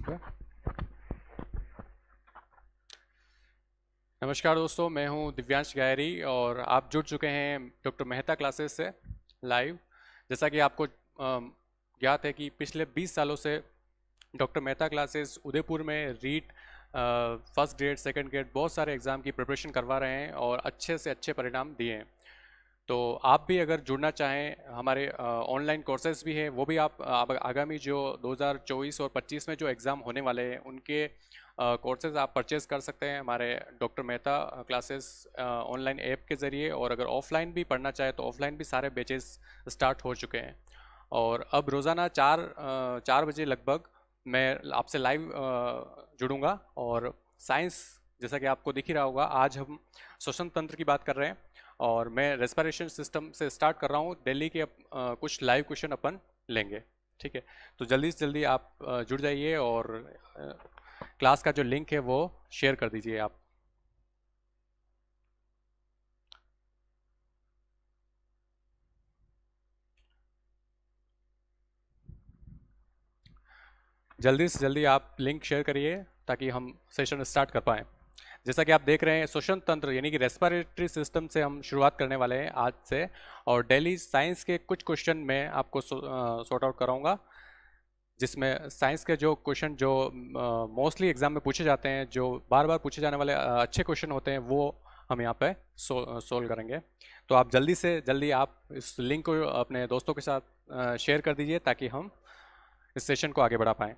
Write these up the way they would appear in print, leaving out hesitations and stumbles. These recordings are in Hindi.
पे। नमस्कार दोस्तों, मैं हूं दिव्यांश गायरी और आप जुड़ चुके हैं डॉक्टर मेहता क्लासेस से लाइव। जैसा कि आपको ज्ञात है कि पिछले 20 सालों से डॉक्टर मेहता क्लासेस उदयपुर में REET first grade second grade बहुत सारे एग्ज़ाम की प्रिपरेशन करवा रहे हैं और अच्छे से अच्छे परिणाम दिए हैं। तो आप भी अगर जुड़ना चाहें, हमारे ऑनलाइन कोर्सेज भी है, वो भी आप आगामी जो 2024 और 25 में जो एग्ज़ाम होने वाले हैं उनके कोर्सेज आप परचेज़ कर सकते हैं हमारे doctor Mehta classes online app के ज़रिए। और अगर ऑफलाइन भी पढ़ना चाहे तो ऑफलाइन भी सारे बैचेस स्टार्ट हो चुके हैं। और अब रोज़ाना 4 बजे लगभग मैं आपसे लाइव जुड़ूंगा। और साइंस, जैसा कि आपको दिख ही रहा होगा, आज हम श्वसन तंत्र की बात कर रहे हैं और मैं रेस्पिरेशन सिस्टम से स्टार्ट कर रहा हूँ। दिल्ली के कुछ लाइव क्वेश्चन अपन लेंगे, ठीक है। तो जल्दी से जल्दी आप जुड़ जाइए और क्लास का जो लिंक है वो शेयर कर दीजिए आप। जल्दी से जल्दी आप लिंक शेयर करिए ताकि हम सेशन स्टार्ट कर पाएँ। जैसा कि आप देख रहे हैं, श्वसन तंत्र यानी कि रेस्पिरेटरी सिस्टम से हम शुरुआत करने वाले हैं आज से। और डेली साइंस के कुछ क्वेश्चन मैं आपको सॉर्ट आउट कराऊंगा, जिसमें साइंस के जो क्वेश्चन जो मोस्टली एग्जाम में पूछे जाते हैं, जो बार बार पूछे जाने वाले अच्छे क्वेश्चन होते हैं, वो हम यहाँ पे सोल्व करेंगे। तो आप जल्दी से जल्दी आप इस लिंक को अपने दोस्तों के साथ शेयर कर दीजिए ताकि हम इस सेशन को आगे बढ़ा पाएँ।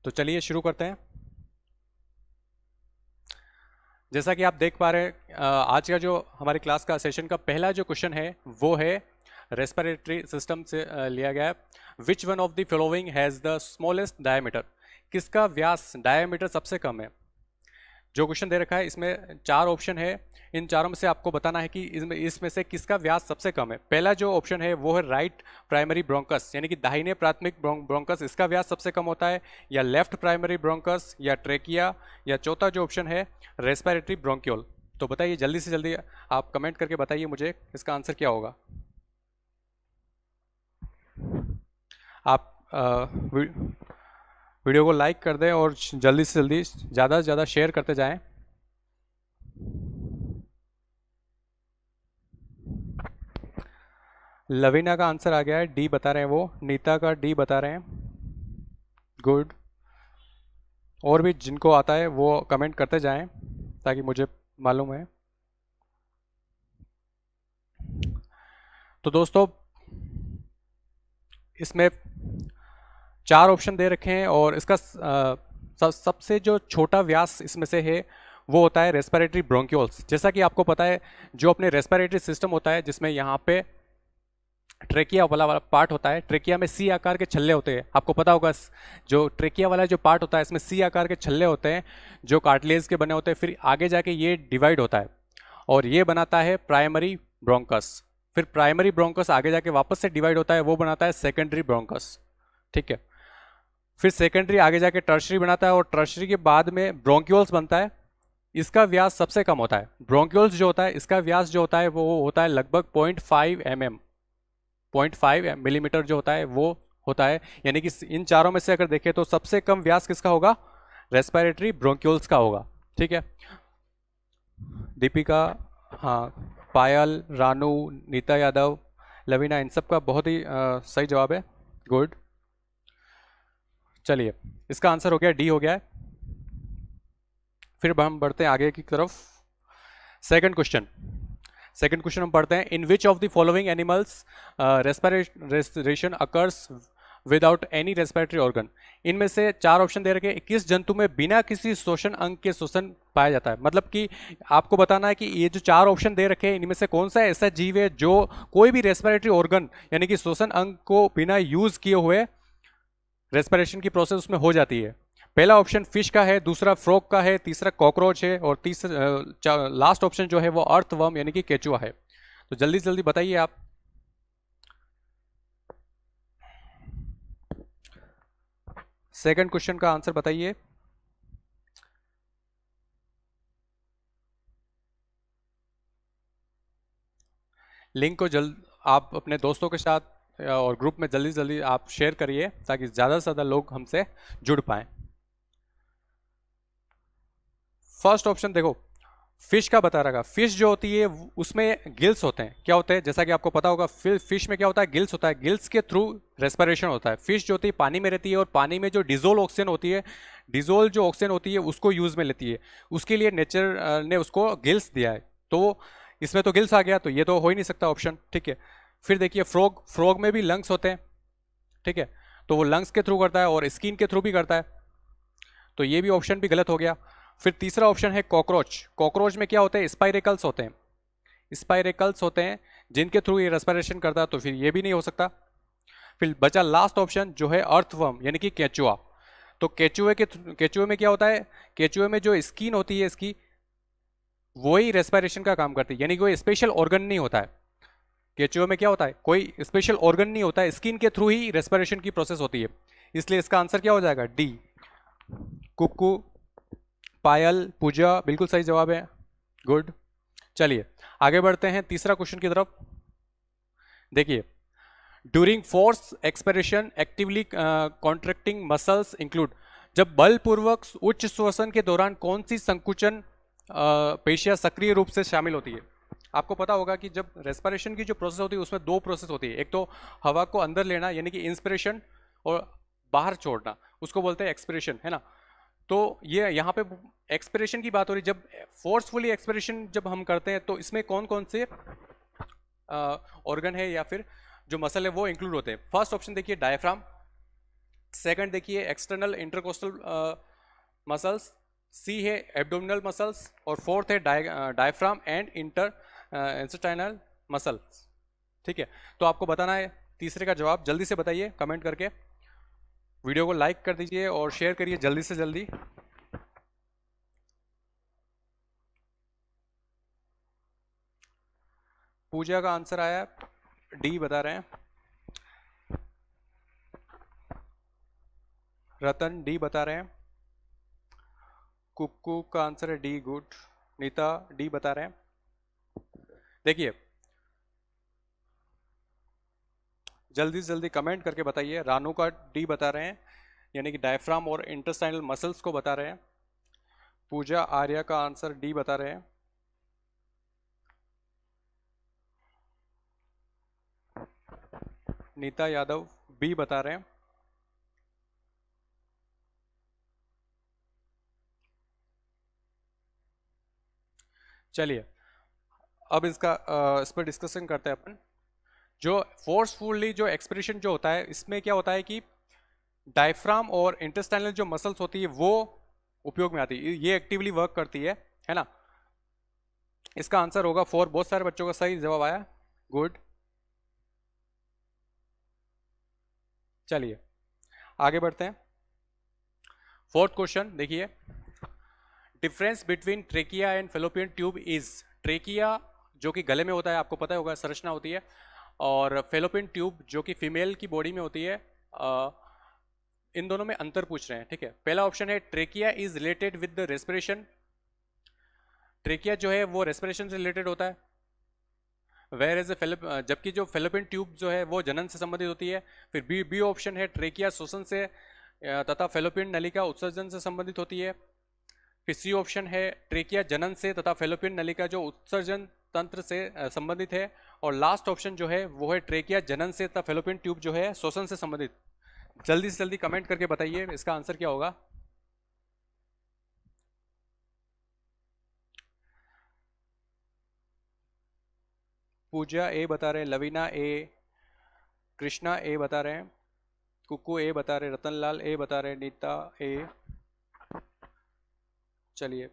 तो चलिए शुरू करते हैं। जैसा कि आप देख पा रहे हैं, आज का जो हमारी क्लास का सेशन का पहला जो क्वेश्चन है वो है रेस्पिरेटरी सिस्टम से लिया गया है। Which one of the following has the smallest diameter? किसका व्यास डायमीटर सबसे कम है? जो क्वेश्चन दे रखा है इसमें 4 ऑप्शन है। इन चारों में से आपको बताना है कि इसमें से किसका व्यास सबसे कम है। पहला जो ऑप्शन है वो है राइट प्राइमरी ब्रोंकस, यानी कि दाहिने प्राथमिक ब्रोंकस, इसका व्यास सबसे कम होता है, या लेफ्ट प्राइमरी ब्रोंकस, या ट्रेकिया, या चौथा जो ऑप्शन है रेस्पिरेटरी ब्रोंक्यूल। तो बताइए जल्दी से जल्दी आप कमेंट करके बताइए मुझे इसका आंसर क्या होगा। आप वीडियो को लाइक कर दें और जल्दी से जल्दी ज़्यादा से ज़्यादा शेयर करते जाएं। लवीना का आंसर आ गया है, डी बता रहे हैं वो। नीता का डी बता रहे हैं, गुड। और भी जिनको आता है वो कमेंट करते जाएं ताकि मुझे मालूम है। तो दोस्तों, इसमें 4 ऑप्शन दे रखे हैं और इसका सबसे जो छोटा व्यास इसमें से है वो होता है रेस्पिरेटरी ब्रोंक्यूल्स। जैसा कि आपको पता है, जो अपने रेस्पिरेटरी सिस्टम होता है जिसमें यहाँ पे ट्रेकिया वाला पार्ट होता है, ट्रेकिया में सी आकार के छल्ले होते हैं, आपको पता होगा। जो ट्रेकिया वाला जो पार्ट होता है इसमें सी आकार के छल्ले होते हैं जो कार्टिलेज के बने होते हैं। फिर आगे जाके ये डिवाइड होता है और ये बनाता है प्राइमरी ब्रोंकस। फिर प्राइमरी ब्रोंकस आगे जाके वापस से डिवाइड होता है, वो बनाता है सेकेंडरी ब्रोंकस, ठीक है। फिर सेकेंडरी आगे जाके टर्शरी बनाता है और टर्शरी के बाद में ब्रोंक्यूल्स बनता है। इसका व्यास सबसे कम होता है। ब्रोंक्यूल्स जो होता है इसका व्यास जो होता है वो होता है लगभग 0.5 mm, 0.5 मिलीमीटर जो होता है वो होता है। यानी कि इन चारों में से अगर देखें तो सबसे कम व्यास किसका होगा? रेस्पिरेटरी ब्रोंक्यूल्स का होगा, ठीक है। दीपिका, हाँ, पायल, रानू, नीता यादव, लवीना, इन सब का बहुत ही सही जवाब है, गुड। चलिए, इसका आंसर हो गया, डी हो गया है। फिर हम बढ़ते हैं आगे की तरफ। सेकंड क्वेश्चन, सेकंड क्वेश्चन हम पढ़ते हैं। In which of the following animals respiration occurs without any respiratory organ? इनमें से 4 ऑप्शन दे रखे हैं। किस जंतु में बिना किसी श्वसन अंग के श्वसन पाया जाता है? मतलब कि आपको बताना है कि ये जो 4 ऑप्शन दे रखे हैं इनमें से कौन सा ऐसा जीव है जो कोई भी रेस्पिरेटरी ऑर्गन यानी कि श्वसन अंग को बिना यूज किए हुए रेस्पिरेशन की प्रोसेस उसमें हो जाती है। पहला ऑप्शन फिश का है, दूसरा फ्रॉग का है, तीसरा कॉकरोच है और तीसरा लास्ट ऑप्शन जो है वो अर्थवर्म यानी कि केचुआ है। तो जल्दी से जल्दी बताइए आप। सेकंड क्वेश्चन का आंसर बताइए। लिंक को जल्द आप अपने दोस्तों के साथ और ग्रुप में जल्दी जल्दी आप शेयर करिए ताकि ज़्यादा से ज़्यादा लोग हमसे जुड़ पाएँ। फर्स्ट ऑप्शन देखो, फिश का बता रहा, फिश जो होती है उसमें गिल्स होते हैं। क्या होते हैं? जैसा कि आपको पता होगा, फिश में क्या होता है? गिल्स होता है। गिल्स के थ्रू रेस्पिरेशन होता है। फिश जो होती है पानी में रहती है और पानी में जो डिजोल्व ऑक्सीजन होती है, डिजोल्व जो ऑक्सीजन होती है उसको यूज में लेती है। उसके लिए नेचर ने उसको गिल्स दिया है। तो इसमें तो गिल्स आ गया, तो ये तो हो ही नहीं सकता ऑप्शन। ठीक है, फिर देखिए फ्रॉग में भी लंग्स होते हैं। ठीक है, तो वो लंग्स के थ्रू करता है और स्किन के थ्रू भी करता है, तो ये भी ऑप्शन भी गलत हो गया। फिर तीसरा ऑप्शन है कॉकरोच। कॉकरोच में क्या होते हैं? स्पाइरेकल्स होते हैं। स्पाइरेकल्स होते हैं जिनके थ्रू ये रेस्पिरेशन करता है, तो फिर ये भी नहीं हो सकता। फिर बचा लास्ट ऑप्शन जो है अर्थवर्म यानी कि केचुआ। तो केचुए में क्या होता है? केचुए में जो स्किन होती है इसकी, वही रेस्पिरेशन का काम करती है, यानी कोई स्पेशल ऑर्गन नहीं होता है। केचुए में क्या होता है? कोई स्पेशल ऑर्गन नहीं होता है, स्किन के थ्रू ही रेस्पिरेशन की प्रोसेस होती है। इसलिए इसका आंसर क्या हो जाएगा? डी। कुक्कू, पायल, पूजा बिल्कुल सही जवाब है। गुड। चलिए आगे बढ़ते हैं तीसरा क्वेश्चन की तरफ। देखिए, during force expiration actively contracting muscles include. जब बलपूर्वक उच्च श्वसन के दौरान कौन सी संकुचन पेशियां सक्रिय रूप से शामिल होती है? आपको पता होगा कि जब रेस्पिरेशन की जो प्रोसेस होती है उसमें दो प्रोसेस होती है। एक तो हवा को अंदर लेना यानी कि इंस्पिरेशन, और बाहर छोड़ना उसको बोलते हैं एक्सपिरेशन, है ना। तो ये यहाँ पे एक्सपिरेशन की बात हो रही। जब फोर्सफुली एक्सपिरेशन जब हम करते हैं तो इसमें कौन कौन से ऑर्गन है या फिर जो मसल है वो इंक्लूड होते हैं? फर्स्ट ऑप्शन देखिए डायफ्राम, सेकंड देखिए एक्सटर्नल इंटरकोस्टल मसल्स, सी है एब्डोमिनल मसल्स, और फोर्थ है डायफ्राम एंड इंटरस्टाइनल मसल्स। ठीक है, तो आपको बताना है तीसरे का जवाब। जल्दी से बताइए कमेंट करके, वीडियो को लाइक कर दीजिए और शेयर करिए जल्दी से जल्दी। पूजा का आंसर आया डी बता रहे हैं। रतन डी बता रहे हैं। कुक्कू का आंसर है डी। गुड। नीता डी बता रहे हैं। देखिए जल्दी से जल्दी कमेंट करके बताइए। रानू का डी बता रहे हैं, यानी कि डायफ्राम और इंटेस्टाइनल मसल्स को बता रहे हैं। पूजा आर्या का आंसर डी बता रहे हैं। नीता यादव बी बता रहे हैं। चलिए अब इस पर डिस्कशन करते हैं अपन। जो फोर्सफुली जो एक्सप्रेशन जो होता है इसमें क्या होता है कि डायफ्राम और इंटेस्टाइनल जो मसल्स होती है वो उपयोग में आती है, ये एक्टिवली वर्क करती है ना। इसका आंसर होगा फोर। बहुत सारे बच्चों का सही जवाब आया। गुड। चलिए आगे बढ़ते हैं। फोर्थ क्वेश्चन देखिए, difference between trachea and fallopian tube is. Trachea जो कि गले में होता है, आपको पता होगा संरचना होती है, और फेलोपियन ट्यूब जो कि फीमेल की बॉडी में होती है। इन दोनों में अंतर पूछ रहे हैं। ठीक है, पहला ऑप्शन है trachea is related with the respiration. Trachea जो है वो रेस्पिरेशन से रिलेटेड होता है, वेयर एज जबकि जो फेलोपियन ट्यूब जो है वो जनन से संबंधित होती है। फिर बी ऑप्शन है ट्रेकिया श्वसन से तथा फेलोपियन नलिका उत्सर्जन से संबंधित होती है। फिर सी ऑप्शन है ट्रेकिया जनन से तथा फेलोपियन नलिका जो उत्सर्जन तंत्र से संबंधित है। और लास्ट ऑप्शन जो है वो है ट्रेकिया जनन से तथा फेलोपियन ट्यूब जो है श्वसन से संबंधित। जल्दी से जल्दी कमेंट करके बताइए इसका आंसर क्या होगा। पूजा ए बता रहे हैं, लवीना ए, कृष्णा ए बता रहे हैं, कुक्कू ए बता रहे हैं, रतनलाल ए बता रहे हैं, नीता ए, चलिए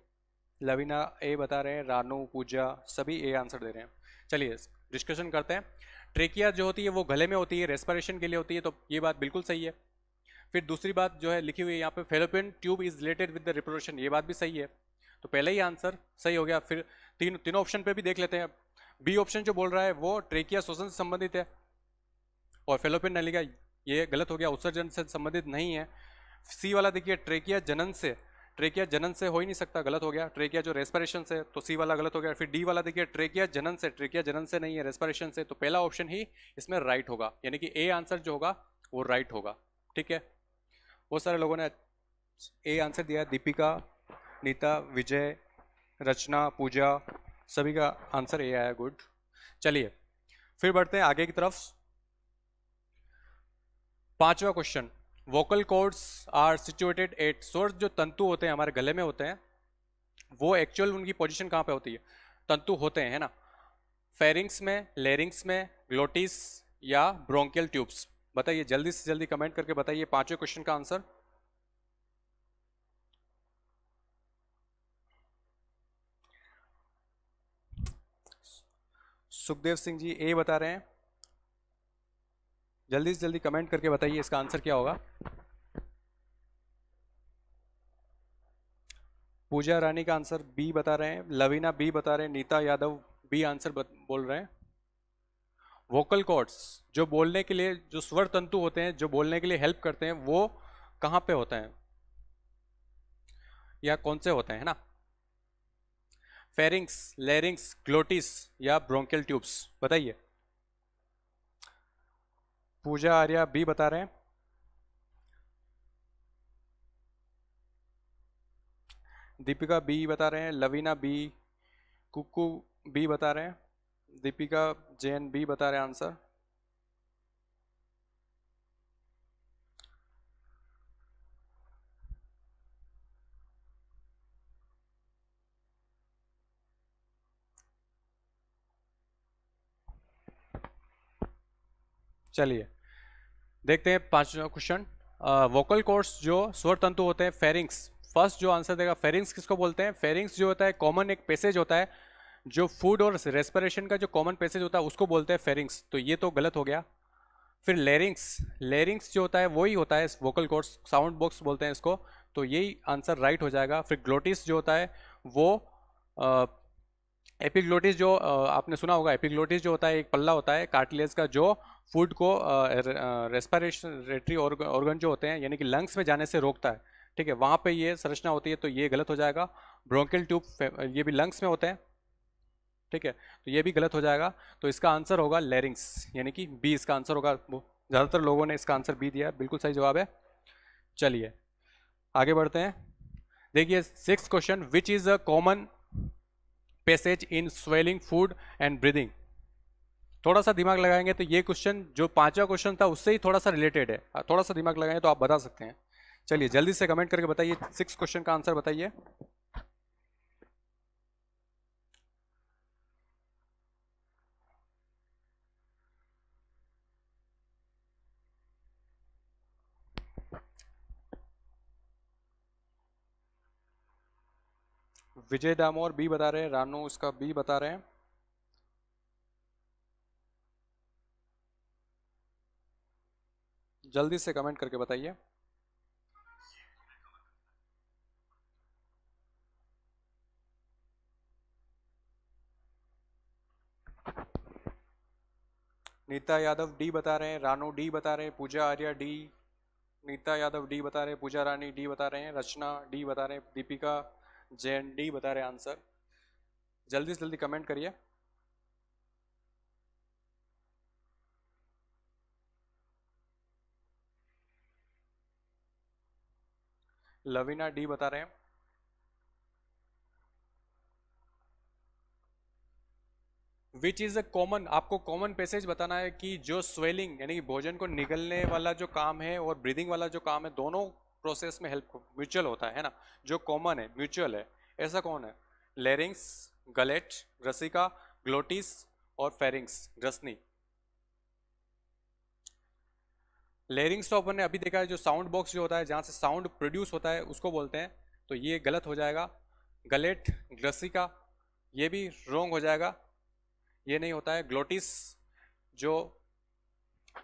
लवीना ए बता रहे हैं, रानू, पूजा सभी ए आंसर दे रहे हैं। चलिए डिस्कशन करते हैं। ट्रेकिया जो होती है वो गले में होती है, रेस्पिरेशन के लिए होती है, तो ये बात बिल्कुल सही है। फिर दूसरी बात जो है लिखी हुई है यहाँ पे, fallopian tube is related with the reproduction, ये बात भी सही है। तो पहले ही आंसर सही हो गया। फिर तीनों ऑप्शन पे भी देख लेते हैं। बी ऑप्शन जो बोल रहा है वो ट्रेकिया श्वसन से संबंधित है, और फेलोपियन नलिका ये गलत हो गया, उत्सर्जन से संबंधित नहीं है। सी वाला देखिए ट्रेकिया जनन से, ट्रेकिया जनन से हो ही नहीं सकता, गलत हो गया। ट्रेकिया जो रेस्पिरेशन से, तो सी वाला गलत हो गया। फिर डी वाला देखिए, ट्रेकिया जनन से, ट्रेकिया जनन से नहीं है, रेस्पिरेशन से, तो पहला ऑप्शन ही इसमें राइट होगा, यानी कि ए आंसर जो होगा वो राइट होगा। ठीक है, बहुत सारे लोगों ने ए आंसर दिया है। दीपिका, नीता, विजय, रचना, पूजा, सभी का आंसर ए आया, गुड। चलिए फिर बढ़ते हैं आगे की तरफ। पांचवा question, vocal cords are situated at, स्वर जो तंतु होते हैं हमारे गले में होते हैं, वो एक्चुअल उनकी पोजीशन कहाँ पे होती है? तंतु होते हैं, है ना, फेरिंग्स में, लेरिंग्स में, ग्लोटिस या ब्रोंकियल ट्यूब्स? बताइए, जल्दी से जल्दी कमेंट करके बताइए पांचवें क्वेश्चन का आंसर। सुखदेव सिंह जी ए बता रहे हैं, जल्दी से जल्दी कमेंट करके बताइए इसका आंसर क्या होगा। पूजा रानी का आंसर बी बता रहे हैं, लवीना बी बता रहे हैं, नीता यादव बी आंसर बोल रहे हैं। वोकल कॉर्ड्स जो बोलने के लिए, जो स्वर तंतु होते हैं जो बोलने के लिए हेल्प करते हैं, वो कहाँ पे होते हैं या कौन से होते हैं, है ना? फेरिंग्स, लेरिंग्स, ग्लोटिस या ब्रोंकियल ट्यूब्स? बताइए। पूजा आर्या बी बता रहे हैं, दीपिका बी बता रहे हैं, लवीना बी, कुकू बी बता रहे हैं, दीपिका जैन बी बता रहे हैं आंसर। चलिए देखते हैं पांचवा क्वेश्चन। वोकल कॉर्ड्स जो स्वर तंतु होते हैं, फेरिंग्स, फर्स्ट जो आंसर देगा, फेरिंग्स किसको बोलते हैं? फेरिंग्स जो होता है कॉमन एक पैसेज होता है, जो फूड और रेस्पिरेशन का जो कॉमन पैसेज होता है उसको बोलते हैं फेरिंग्स, तो ये तो गलत हो गया। फिर लेरिंग्स, लेरिंग्स जो होता है वही होता है वोकल कॉर्ड्स, साउंड बॉक्स बोलते हैं इसको, तो यही आंसर राइट हो जाएगा। फिर ग्लोटिस जो होता है वो एपिग्लोटिस जो आपने सुना होगा, एपिग्लोटिस जो होता है एक पल्ला होता है कार्टिलेज का, जो फूड को रेस्पिरेटरी ऑर्गन जो होते हैं यानी कि लंग्स में जाने से रोकता है। ठीक है, वहाँ पे ये संरचना होती है, तो ये गलत हो जाएगा। ब्रोंकियल ट्यूब ये भी लंग्स में होते हैं, ठीक है, तो ये भी गलत हो जाएगा। तो इसका आंसर होगा लेरिंग्स, यानी कि बी इसका आंसर होगा। ज़्यादातर लोगों ने इसका आंसर बी दिया है, बिल्कुल सही जवाब है। चलिए आगे बढ़ते हैं। देखिए six question, which is a common passage in swelling food and breathing? थोड़ा सा दिमाग लगाएंगे तो ये क्वेश्चन जो पांचवा क्वेश्चन था उससे ही थोड़ा सा रिलेटेड है, थोड़ा सा दिमाग लगाएंगे तो आप बता सकते हैं। चलिए जल्दी से कमेंट करके बताइए, सिक्स क्वेश्चन का आंसर बताइए। विजय दामोर बी बता रहे हैं, रानू इसका बी बता रहे हैं। जल्दी से कमेंट करके बताइए। नीता यादव डी बता रहे हैं, रानू डी बता रहे हैं, पूजा आर्या डी, नीता यादव डी बता रहे हैं, पूजा रानी डी बता रहे हैं, रचना डी बता रहे हैं, दीपिका जैन डी बता रहे हैं आंसर। जल्दी से जल्दी कमेंट करिए। लवीना डी बता रहे हैं। विच इज़ अ कॉमन, आपको कॉमन पैसेज बताना है कि जो स्वेलिंग यानी कि भोजन को निगलने वाला जो काम है और ब्रीदिंग वाला जो काम है, दोनों प्रोसेस में हेल्प म्यूचुअल होता है ना, जो कॉमन है म्यूचुअल है, ऐसा कौन है? लेरिंग्स, गलेट, रसिका, ग्लोटिस और फेरिंग्स, ग्रसनी। लेरिंग्स तो अपन ने अभी देखा है, जो साउंड बॉक्स जो होता है जहाँ से साउंड प्रोड्यूस होता है उसको बोलते हैं, तो ये गलत हो जाएगा। गलेट, ग्रसिका ये भी रोंग हो जाएगा, ये नहीं होता है। ग्लोटिस जो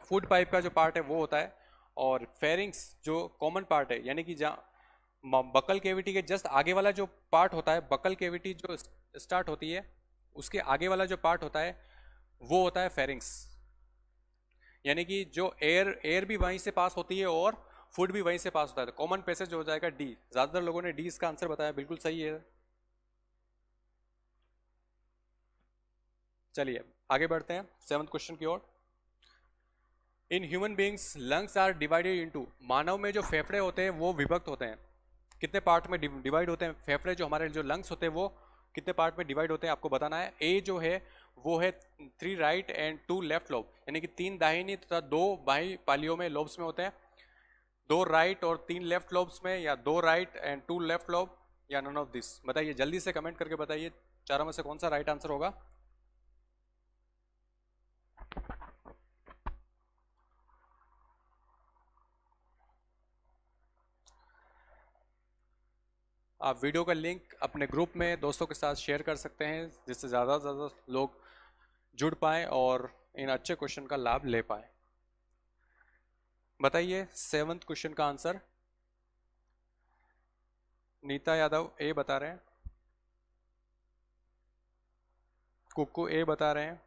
फूड पाइप का जो पार्ट है वो होता है, और फेरिंग्स जो कॉमन पार्ट है यानी कि जहाँ बकल केविटी के जस्ट आगे वाला जो पार्ट होता है, बकल केविटी जो स्टार्ट होती है उसके आगे वाला जो पार्ट होता है वो होता है फेरिंग्स, यानी कि जो एयर एयर भी वहीं से पास होती है और फूड भी वहीं से पास होता है, तो कॉमन पैसेज हो जाएगा डी। ज्यादातर लोगों ने डी इसका आंसर बताया, बिल्कुल सही है। चलिए आगे बढ़ते हैं 7th क्वेश्चन की ओर। In human beings lungs are divided into, मानव में जो फेफड़े होते हैं वो विभक्त होते हैं, कितने पार्ट में डिवाइड होते हैं फेफड़े, जो हमारे जो लंग्स होते हैं वो कितने पार्ट में डिवाइड होते हैं आपको बताना है। ए जो है वो है 3 राइट एंड 2 लेफ्ट लोब, यानी कि 3 दाहिनी तथा 2 बाई पालियों में लोब्स में होते हैं, 2 राइट और 3 लेफ्ट लोब्स में, या 2 राइट एंड 2 लेफ्ट लोब, या नन ऑफ दिस। बताइए जल्दी से कमेंट करके बताइए चारों में से कौन सा राइट आंसर होगा। आप वीडियो का लिंक अपने ग्रुप में दोस्तों के साथ शेयर कर सकते हैं, जिससे ज़्यादा से ज़्यादा लोग जुड़ पाएँ और इन अच्छे क्वेश्चन का लाभ ले पाएँ। बताइए 7th क्वेश्चन का आंसर। नीता यादव ए बता रहे हैं, कुक्कू ए बता रहे हैं,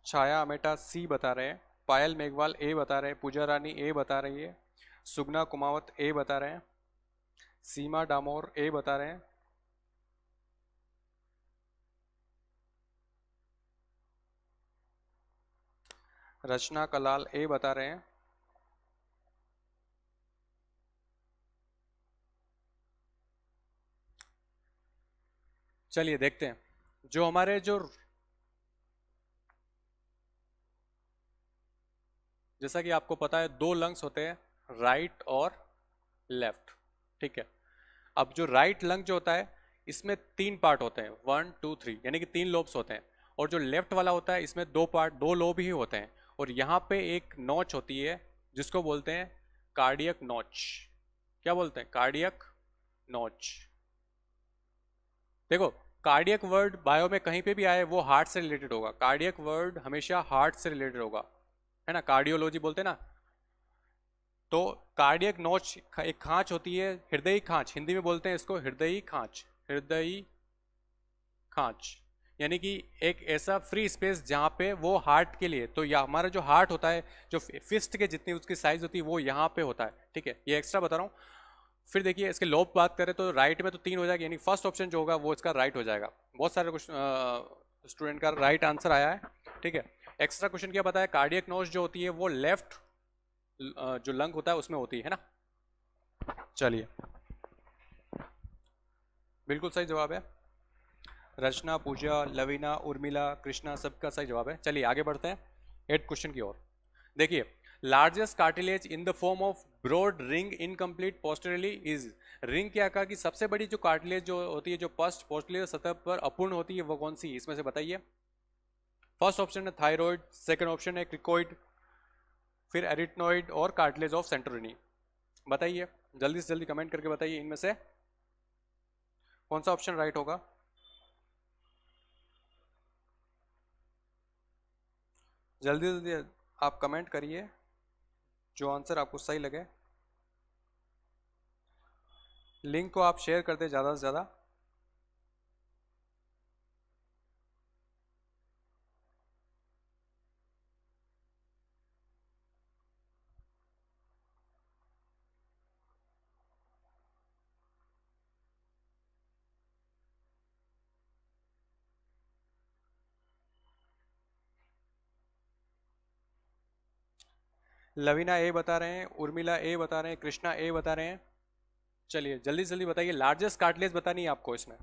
छाया अमेटा सी बता रहे हैं, पायल मेघवाल ए बता रहे हैं, पूजा रानी ए बता रही है, सुगना कुमावत ए बता रहे हैं, सीमा डामोर ए बता रहे हैं, रचना कलाल ए बता रहे हैं। चलिए देखते हैं, जो हमारे जो जैसा कि आपको पता है 2 लंग्स होते हैं, राइट और लेफ्ट, ठीक है। अब जो राइट लंग जो होता है इसमें 3 पार्ट होते हैं, 1 2 3, यानी कि 3 लोब्स होते हैं, और जो लेफ्ट वाला होता है इसमें 2 पार्ट 2 लोब ही होते हैं, और यहाँ पे एक नॉच होती है जिसको बोलते हैं कार्डियक नॉच। क्या बोलते हैं? Cardiac notch. देखो कार्डियक वर्ड बायो में कहीं पे भी आए वो हार्ट से रिलेटेड होगा, कार्डियक वर्ड हमेशा हार्ट से रिलेटेड होगा, है ना, कार्डियोलॉजी बोलते हैं ना। तो कार्डियक नॉच एक खांच होती है, हृदयी खांच हिंदी में बोलते हैं इसको, हृदयी खांच, हृदयी खांच, यानी कि एक ऐसा फ्री स्पेस जहाँ पे वो हार्ट के लिए, तो या हमारा जो हार्ट होता है जो फिस्ट के जितनी उसकी साइज होती है वो यहाँ पे होता है, ठीक है, ये एक्स्ट्रा बता रहा हूँ। फिर देखिए इसके लोब बात करें तो राइट में तो 3 हो जाएगा, यानी फर्स्ट ऑप्शन जो होगा वो इसका राइट हो जाएगा। बहुत सारे स्टूडेंट का राइट आंसर आया है, ठीक है। एक्स्ट्रा क्वेश्चन क्या बताया, कार्डियक नॉच जो होती है वो लेफ्ट जो लंग होता है उसमें होती है ना। चलिए बिल्कुल सही जवाब है, रचना, पूजा, लवीना, उर्मिला, कृष्णा सबका सही जवाब है। चलिए आगे बढ़ते हैं 8th क्वेश्चन की ओर। देखिए largest cartilage in the form of broad ring incomplete posteriorly is, ring क्या कहा कि सबसे बड़ी जो कार्टिलेज जो होती है जो पोस्टेरियर सतह पर अपूर्ण होती है वो कौन सी, इसमें से बताइए। फर्स्ट ऑप्शन है थायराइड, सेकंड ऑप्शन है क्रिकोइड, फिर एरिटनॉइड और कार्टिलेज ऑफ सेंटोरिनी। बताइए जल्दी से जल्दी कमेंट करके बताइए इनमें से कौन सा ऑप्शन राइट होगा। जल्दी जल्दी आप कमेंट करिए जो आंसर आपको सही लगे, लिंक को आप शेयर कर दें ज़्यादा से ज़्यादा। लवीना ए बता रहे हैं, उर्मिला ए बता रहे हैं, कृष्णा ए बता रहे हैं। चलिए जल्दी जल्दी बताइए, लार्जेस्ट कार्टिलेज बतानी है आपको इसमें,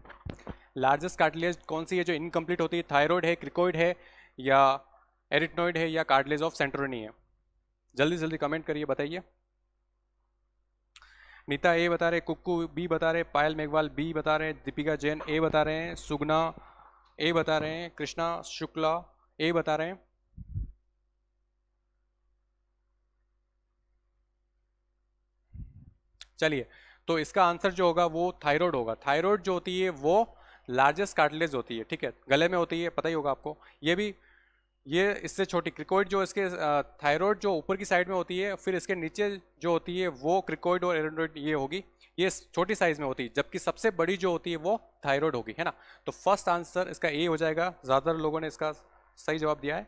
लार्जेस्ट कार्टिलेज कौन सी है जो इनकम्प्लीट होती है, थायराइड है, क्रिकोइड है, या एरिटनॉइड है, या कार्टिलेज ऑफ सेंटोरिनी है। जल्दी जल्दी कमेंट करिए बताइए। नीता ए बता रहे, कुक्कू बी बता रहे, पायल मेघवाल बी बता रहे, दीपिका जैन ए बता रहे हैं, सुगना ए बता रहे हैं, कृष्णा शुक्ला ए बता रहे हैं। चलिए तो इसका आंसर जो होगा वो थायराइड होगा। थायराइड जो होती है वो लार्जेस्ट कार्टिलेज होती है, ठीक है, गले में होती है, पता ही होगा आपको। ये भी ये इससे छोटी क्रिकोइड जो इसके थायराइड जो ऊपर की साइड में होती है, फिर इसके नीचे जो होती है वो क्रिकोइड और एरेनोइड ये होगी, ये छोटी साइज में होती है, जबकि सबसे बड़ी जो होती है वो थायराइड होगी, है ना। तो फर्स्ट आंसर इसका ए हो जाएगा, ज़्यादातर लोगों ने इसका सही जवाब दिया है।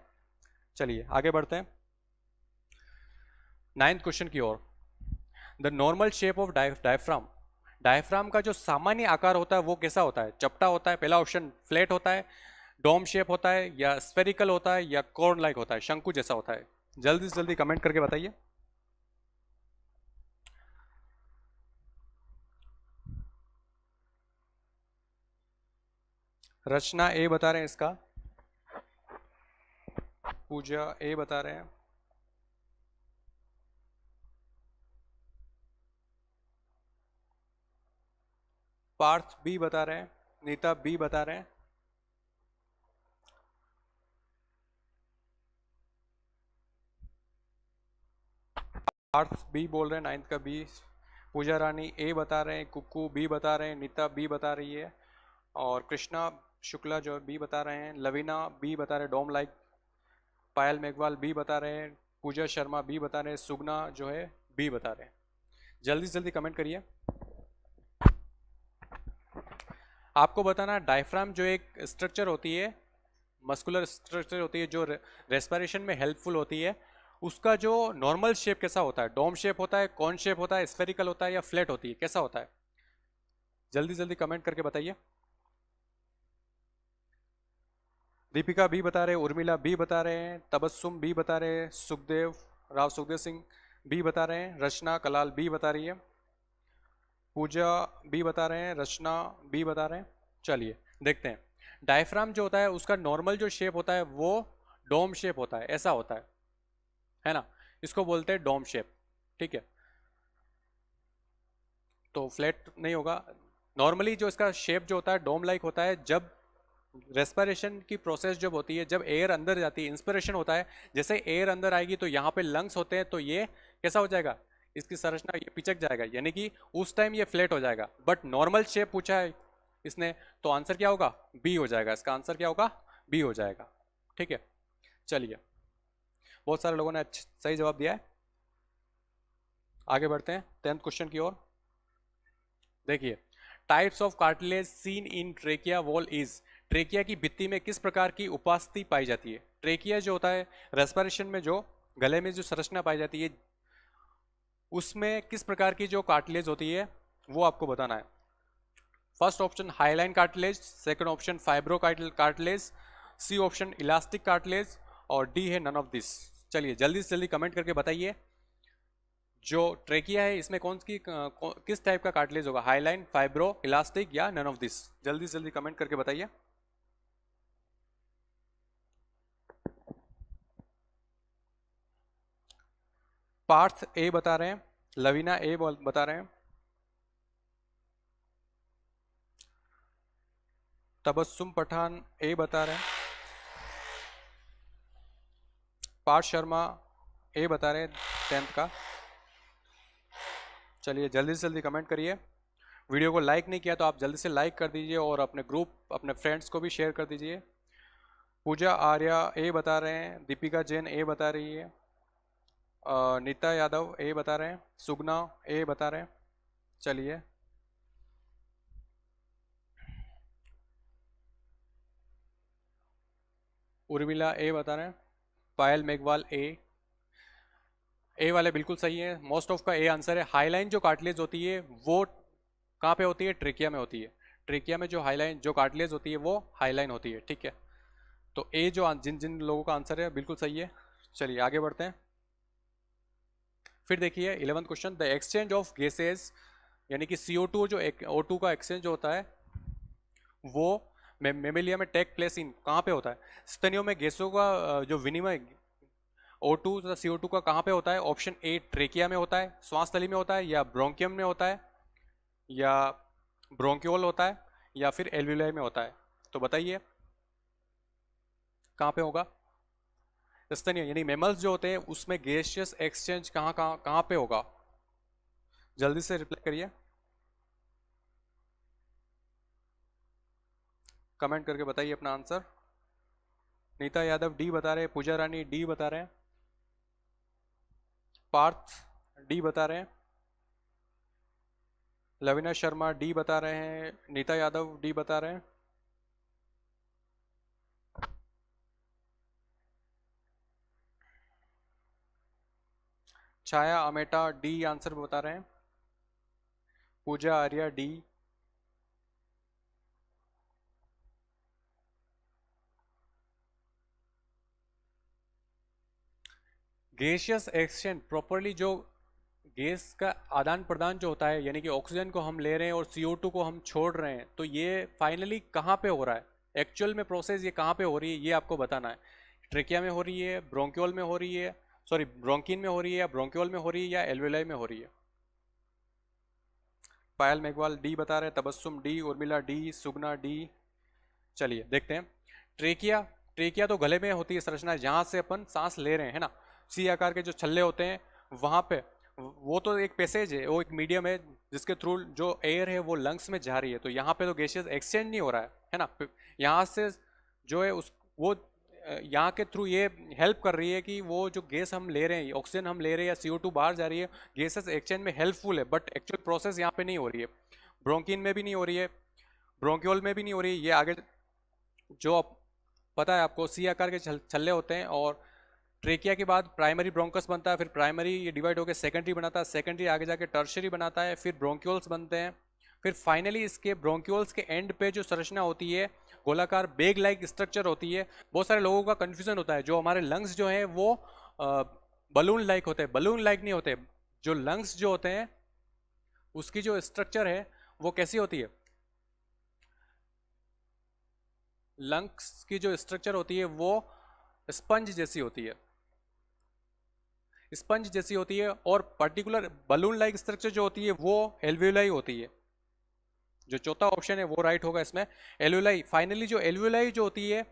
चलिए आगे बढ़ते हैं 9th क्वेश्चन की ओर। The normal shape of diaphragm, diaphragm का जो सामान्य आकार होता है वो कैसा होता है? चपटा होता है, पहला ऑप्शन फ्लैट होता है, डोम शेप होता है, या स्फेरिकल होता है, या कॉर्न लाइक होता है, शंकु जैसा होता है? जल्दी से जल्दी कमेंट करके बताइए। रचना ए बता रहे हैं इसका, पूजा ए बता रहे हैं, पार्थ बी बता रहे हैं, नीता बी बता रहे हैं, पार्थ बी बोल रहे हैं, नाइन्थ का बी, पूजा रानी ए बता रहे हैं, कुक्कू बी बता रहे हैं, नीता बी बता रही है, और कृष्णा शुक्ला जो बी बता रहे हैं, लवीना बी बता रहे हैं डोम लाइक, पायल मेघवाल बी बता रहे हैं, पूजा शर्मा बी बता रहे हैं, सुगना जो है बी बता रहे हैं। जल्दी से जल्दी कमेंट करिए। आपको बताना, डायफ्राम जो एक स्ट्रक्चर होती है, मस्कुलर स्ट्रक्चर होती है, जो रेस्पिरेशन में हेल्पफुल होती है, उसका जो नॉर्मल शेप कैसा होता है? डोम शेप होता है, कॉन शेप होता है, स्फेरिकल होता है, या फ्लैट होती है, कैसा होता है? जल्दी जल्दी कमेंट करके बताइए। दीपिका बी बता रहे हैं, उर्मिला बी बता रहे हैं, तबस्सुम बी बता रहे हैं, सुखदेव राव सुखदेव सिंह बी बता रहे हैं, रचना कलाल बी बता रही है, पूजा बी बता रहे हैं, रचना बी बता रहे हैं। चलिए देखते हैं, डायफ्राम जो होता है उसका नॉर्मल जो शेप होता है वो डोम शेप होता है, ऐसा होता है ना? इसको बोलते हैं डोम शेप, ठीक है? तो फ्लैट नहीं होगा। नॉर्मली जो इसका शेप जो होता है डोम लाइक होता है, जब रेस्पिरेशन की प्रोसेस जब होती है, जब एयर अंदर जाती है, इंस्पिरेशन होता है, जैसे एयर अंदर आएगी तो यहाँ पे लंग्स होते हैं, तो ये कैसा हो जाएगा? इसकी संरचना ये पिचक जाएगा, यानी कि उस टाइम ये फ्लैट हो जाएगा। बट नॉर्मल शेप पूछा है इसने, तो आंसर क्या होगा? बी हो जाएगा। इसका आंसर क्या होगा? बी हो जाएगा, ठीक है? चलिए, बहुत सारे लोगों ने सही जवाब दिया है। आगे बढ़ते हैं 10th क्वेश्चन की ओर। देखिए, types of cartilage seen in trachea wall is, trachea की भित्ति में किस प्रकार की उपास्थि पाई जाती है? ट्रेकिया जो होता है, रेस्पिरेशन में जो गले में जो संरचना पाई जाती है, उसमें किस प्रकार की जो कार्टिलेज होती है वो आपको बताना है। First option hyaline cartilage, second option fibro cartilage, C option elastic cartilage, और डी है नन ऑफ दिस। चलिए जल्दी से जल्दी कमेंट करके बताइए, जो ट्रेकिया है इसमें किस टाइप का कार्टिलेज होगा? हाईलाइन, फाइब्रो, इलास्टिक, या नन ऑफ दिस? जल्दी से जल्दी कमेंट करके बताइए। पार्थ ए बता रहे हैं, लवीना ए बता रहे हैं, तबस्सुम पठान ए बता रहे हैं, पार्थ शर्मा ए बता रहे हैं 10th का। चलिए जल्दी से जल्दी कमेंट करिए। वीडियो को लाइक नहीं किया तो आप जल्दी से लाइक कर दीजिए, और अपने ग्रुप, अपने फ्रेंड्स को भी शेयर कर दीजिए। पूजा आर्या ए बता रहे हैं, दीपिका जैन ए बता रही है, नीता यादव ए बता रहे हैं, सुगना ए बता रहे हैं। चलिए, उर्मिला ए बता रहे हैं, पायल मेघवाल ए वाले बिल्कुल सही है। मोस्ट ऑफ का ए आंसर है। हाईलाइन जो कार्टिलेज होती है वो कहाँ पे होती है? ट्रेकिया में होती है। ट्रेकिया में जो हाईलाइन जो कार्टिलेज होती है वो हाईलाइन होती है, ठीक है? तो ए जो जिन जिन लोगों का आंसर है बिल्कुल सही है। चलिए आगे बढ़ते हैं। फिर देखिए 11th question, the exchange of gases, यानी कि CO2 जो O2 का एक्सचेंज जो होता है वो मेमेलिया में टेक प्लेस इन, कहाँ पे होता है? स्तनियों में गैसों का जो विनिमय O2 तथा CO2 का कहाँ पे होता है? ऑप्शन ए ट्रेकिया में होता है, श्वास थली में होता है, या ब्रोंकियम में होता है, या ब्रोंक्योल होता है, या फिर एल्वियोलाई में होता है? तो बताइए कहाँ पे होगा? स्तनीय यानी मेमल्स जो होते हैं उसमें गैसियस एक्सचेंज कहाँ कहाँ कहाँ पे होगा? जल्दी से रिप्लाई करिए, कमेंट करके बताइए अपना आंसर। नीता यादव डी बता रहे हैं, पूजा रानी डी बता रहे हैं, पार्थ डी बता रहे हैं, लविना शर्मा डी बता रहे हैं, नीता यादव डी बता रहे हैं। छाया अमेटा डी आंसर बता रहे हैं, Pooja Arya D. Gaseous exchange properly जो गैस का आदान प्रदान जो होता है, यानी कि ऑक्सीजन को हम ले रहे हैं और CO2 को हम छोड़ रहे हैं, तो ये फाइनली कहाँ पे हो रहा है, एक्चुअल में प्रोसेस ये कहाँ पे हो रही है, ये आपको बताना है। ट्रेकिया में हो रही है, ब्रोंक्योल में हो रही है, सॉरी ब्रोंकिन में हो रही है, या ब्रोंक्योल में हो रही है, या एल्वेलाई में हो रही है। पायल मेघवाल डी बता रहे हैं, तबस्सुम डी, उर्मिला डी, सुगना डी। चलिए देखते हैं। ट्रेकिया, ट्रेकिया तो गले में होती है संरचना, जहाँ से अपन सांस ले रहे हैं, है ना। सी आकार के जो छल्ले होते हैं वहाँ पे, वो तो एक पैसेज है, वो एक मीडियम है जिसके थ्रू जो एयर है वो लंग्स में जा रही है। तो यहाँ पे तो गैसियस एक्सचेंज नहीं हो रहा है ना। यहाँ से जो है उस वो यहाँ के थ्रू ये हेल्प कर रही है कि वो जो गैस हम ले रहे हैं, ऑक्सीजन हम ले रहे हैं, या CO2 बाहर जा रही है, गैसेस एक्सचेंज में हेल्पफुल है, बट एक्चुअल प्रोसेस यहाँ पे नहीं हो रही है। ब्रोंकिन में भी नहीं हो रही है, ब्रोंक्योल में भी नहीं हो रही है। ये आगे जो पता है आपको, सी आकार के छल्ले होते हैं, और ट्रेकिया के बाद प्राइमरी ब्रोंकस बनता है, फिर प्राइमरी ये डिवाइड होकर सेकेंडरी बनाता है, सेकेंडरी आगे जाके टर्शरी बनाता है, फिर ब्रोंक्यूल्स बनते हैं, फिर फाइनली इसके ब्रोंक्यूल्स के एंड पे जो संरचना होती है गोलाकार बेग लाइक स्ट्रक्चर होती है। बहुत सारे लोगों का कन्फ्यूजन होता है, जो हमारे लंग्स जो है वो बलून लाइक होते हैं, बलून लाइक नहीं होते। जो लंग्स जो होते हैं उसकी जो स्ट्रक्चर है वो कैसी होती है, लंग्स की जो स्ट्रक्चर होती है वो स्पंज जैसी होती है, स्पंज जैसी होती है। और पर्टिकुलर बलून लाइक स्ट्रक्चर जो होती है वो एल्वियोलाई होती है। जो चौथा ऑप्शन है वो राइट होगा इसमें, एल्वियोलाई। फाइनली जो एल्वियोलाई जो होती है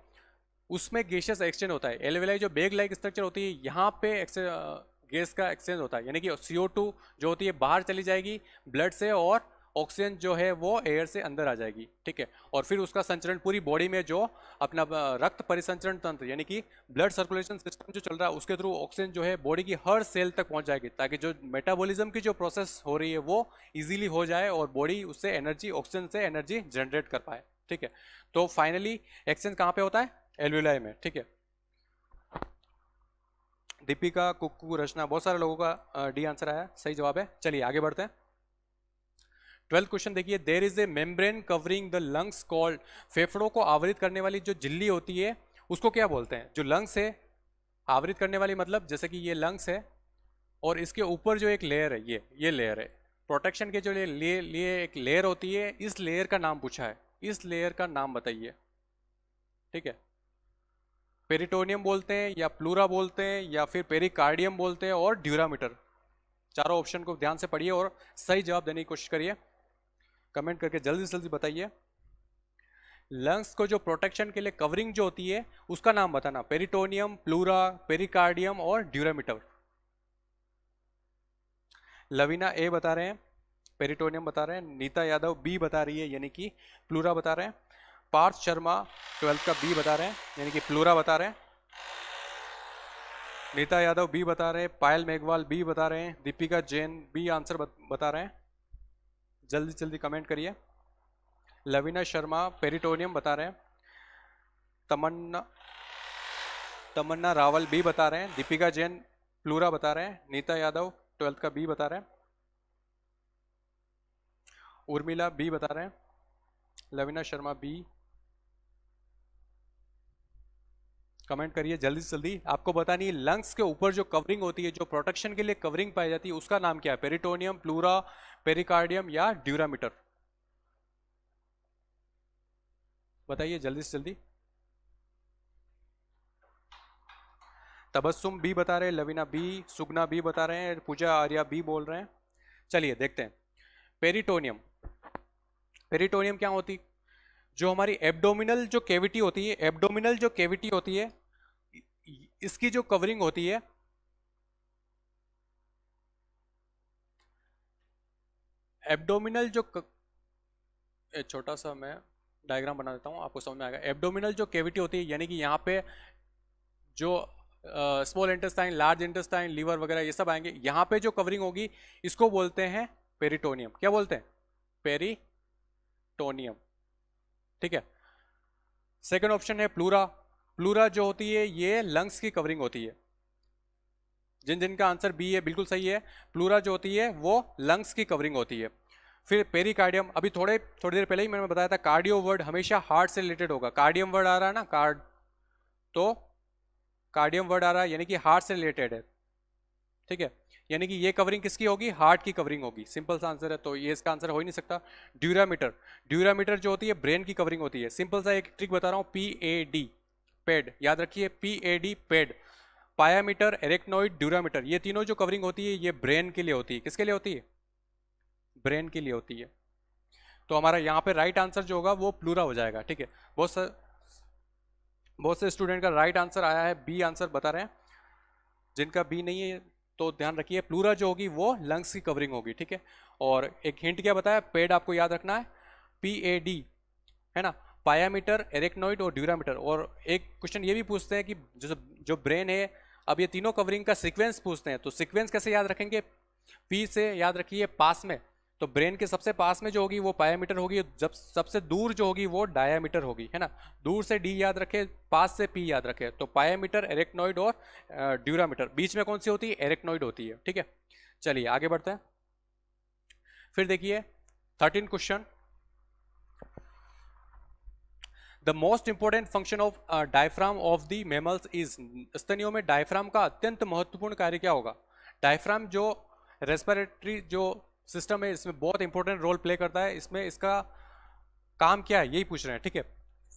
उसमें गैसियस एक्सचेंज होता है। एल्वियोलाई जो बेग लाइक स्ट्रक्चर होती है, यहाँ पे गैस का एक्सचेंज होता है, यानी कि CO2 जो होती है बाहर चली जाएगी ब्लड से, और ऑक्सीजन जो है वो एयर से अंदर आ जाएगी, ठीक है। और फिर उसका संचरण पूरी बॉडी में, जो अपना रक्त परिसंचरण तंत्र यानी कि ब्लड सर्कुलेशन सिस्टम जो चल रहा है, उसके थ्रू ऑक्सीजन जो है बॉडी की हर सेल तक पहुंच जाएगी, ताकि जो मेटाबॉलिज्म की जो प्रोसेस हो रही है वो इजीली हो जाए, और बॉडी उससे एनर्जी, ऑक्सीजन से एनर्जी जनरेट कर पाए, ठीक है। तो फाइनली एक्सचेंज कहाँ पे होता है, एल्वियोलाई में, ठीक है। दीपिका, कुक्कू, रचना, बहुत सारे लोगों का डी आंसर आया, सही जवाब है। चलिए आगे बढ़ते हैं। 12th क्वेश्चन देखिए, there is a membrane covering the lungs called, फेफड़ों को आवृत करने वाली जो झिल्ली होती है उसको क्या बोलते हैं। जो लंग्स है आवृत करने वाली, मतलब जैसे कि ये लंग्स है और इसके ऊपर जो एक लेयर है, ये लेयर है प्रोटेक्शन के, जो लिए एक लेयर होती है, इस लेयर का नाम पूछा है, इस लेयर का नाम बताइए, ठीक है। पेरिटोनियम बोलते हैं, या प्लूरा बोलते हैं, या फिर पेरिकार्डियम बोलते हैं, और ड्यूरामीटर। चारों ऑप्शन को ध्यान से पढ़िए और सही जवाब देने की कोशिश करिए, कमेंट करके जल्दी से जल्दी बताइए। लंग्स को जो प्रोटेक्शन के लिए कवरिंग जो होती है उसका नाम बताना, पेरिटोनियम, प्लूरा, पेरिकार्डियम और ड्यूरामीटर। लवीना ए बता रहे हैं, पेरिटोनियम बता रहे हैं। नीता यादव बी बता रही है, यानी कि प्लूरा बता रहे हैं। पार्थ शर्मा 12th का बी बता रहे हैं, यानी कि प्लूरा बता रहे हैं। नीता यादव बी बता रहे हैं, पायल मेघवाल बी बता रहे हैं, दीपिका जैन बी आंसर बता रहे हैं। जल्दी जल्दी कमेंट करिए। लवीना शर्मा पेरिटोनियम बता रहे हैं, तमन्ना रावल बी बता रहे हैं, दीपिका जैन प्लूरा बता रहे हैं, नीता यादव 12th का बी बता रहे हैं, उर्मिला बी बता रहे हैं, लवीना शर्मा बी। कमेंट करिए जल्दी से जल्दी। आपको पता नहीं लंग्स के ऊपर जो कवरिंग होती है, जो प्रोटेक्शन के लिए कवरिंग पाई जाती है, उसका नाम क्या है, पेरिटोनियम, प्लूरा, पेरिकार्डियम या ड्यूरामीटर। बताइए जल्दी से जल्दी। तबस्सुम बी बता रहे हैं, लवीना बी, सुगना बी बता रहे हैं, पूजा आर्या बी बोल रहे हैं। चलिए देखते हैं। पेरिटोनियम, पेरिटोनियम क्या होती, जो हमारी एब्डोमिनल जो कैविटी होती है, एब्डोमिनल जो कैविटी होती है, इसकी जो कवरिंग होती है, एब्डोमिनल जो छोटा सा मैं डायग्राम बना देता हूं, आपको समझ में आएगा। एब्डोमिनल जो कैविटी होती है, यानी कि यहाँ पे जो small intestine, large intestine, liver वगैरह ये सब आएंगे, यहाँ पे जो कवरिंग होगी इसको बोलते हैं पेरिटोनियम। क्या बोलते हैं, पेरिटोनियम, ठीक है। सेकंड ऑप्शन है प्लूरा। प्लूरा जो होती है ये लंग्स की कवरिंग होती है, जिन जिन का आंसर बी है बिल्कुल सही है। प्लूरा जो होती है वो लंग्स की कवरिंग होती है। फिर पेरिकार्डियम, अभी थोड़ी देर पहले ही मैंने बताया था, कार्डियो वर्ड हमेशा हार्ट से रिलेटेड होगा। कार्डियम वर्ड आ रहा है ना, कार्ड, तो कार्डियम वर्ड आ रहा है यानी कि हार्ट से रिलेटेड है, ठीक है। यानी कि ये कवरिंग किसकी होगी, हार्ट की कवरिंग होगी। सिंपल सा आंसर है, तो ये इसका आंसर हो ही नहीं सकता। ड्यूरामीटर, ड्यूरामीटर जो होती है ब्रेन की कवरिंग होती है। सिंपल सा एक ट्रिक बता रहा हूँ, PAD, पेड, याद रखिए, PAD, paid. Pia mater, arachnoid, dura mater, ये तीनों जो कवरिंग होती है ये ब्रेन के लिए होती है। किसके लिए होती है, ब्रेन के लिए होती है। तो हमारा यहाँ पे राइट आंसर जो होगा वो प्लूरा हो जाएगा, ठीक है। बहुत से स्टूडेंट का राइट आंसर आया है, बी आंसर बता रहे हैं। जिनका बी नहीं है तो ध्यान रखिए, प्लूरा जो होगी वो लंग्स की कवरिंग होगी, ठीक है। और एक हिंट क्या बताया, पेड आपको याद रखना है, PAD, है ना, पायामीटर, एरेक्नोइड और ड्यूरामीटर। और एक क्वेश्चन ये भी पूछते हैं कि जो ब्रेन है, अब ये तीनों कवरिंग का सीक्वेंस पूछते हैं, तो सीक्वेंस कैसे याद रखेंगे, पी से याद रखिए पास में, तो ब्रेन के सबसे पास में जो होगी वो पायामीटर होगी, जब सबसे दूर जो होगी वो डायामीटर होगी, है ना। दूर से डी याद रखे, पास से पी याद रखे, तो पायामीटर, एरेक्नोइड और ड्यूरामीटर। बीच में कौन सी होती है, एरेक्नोइड होती है, ठीक है। चलिए आगे बढ़ते हैं। फिर देखिए 13 question, the most important function of diaphragm of the mammals is, स्तनियों में डायफ्राम का अत्यंत महत्वपूर्ण कार्य क्या होगा। डायफ्राम जो रेस्पिरेटरी जो सिस्टम है इसमें बहुत इंपॉर्टेंट रोल प्ले करता है, इसमें इसका काम क्या है यही पूछ रहे हैं, ठीक है।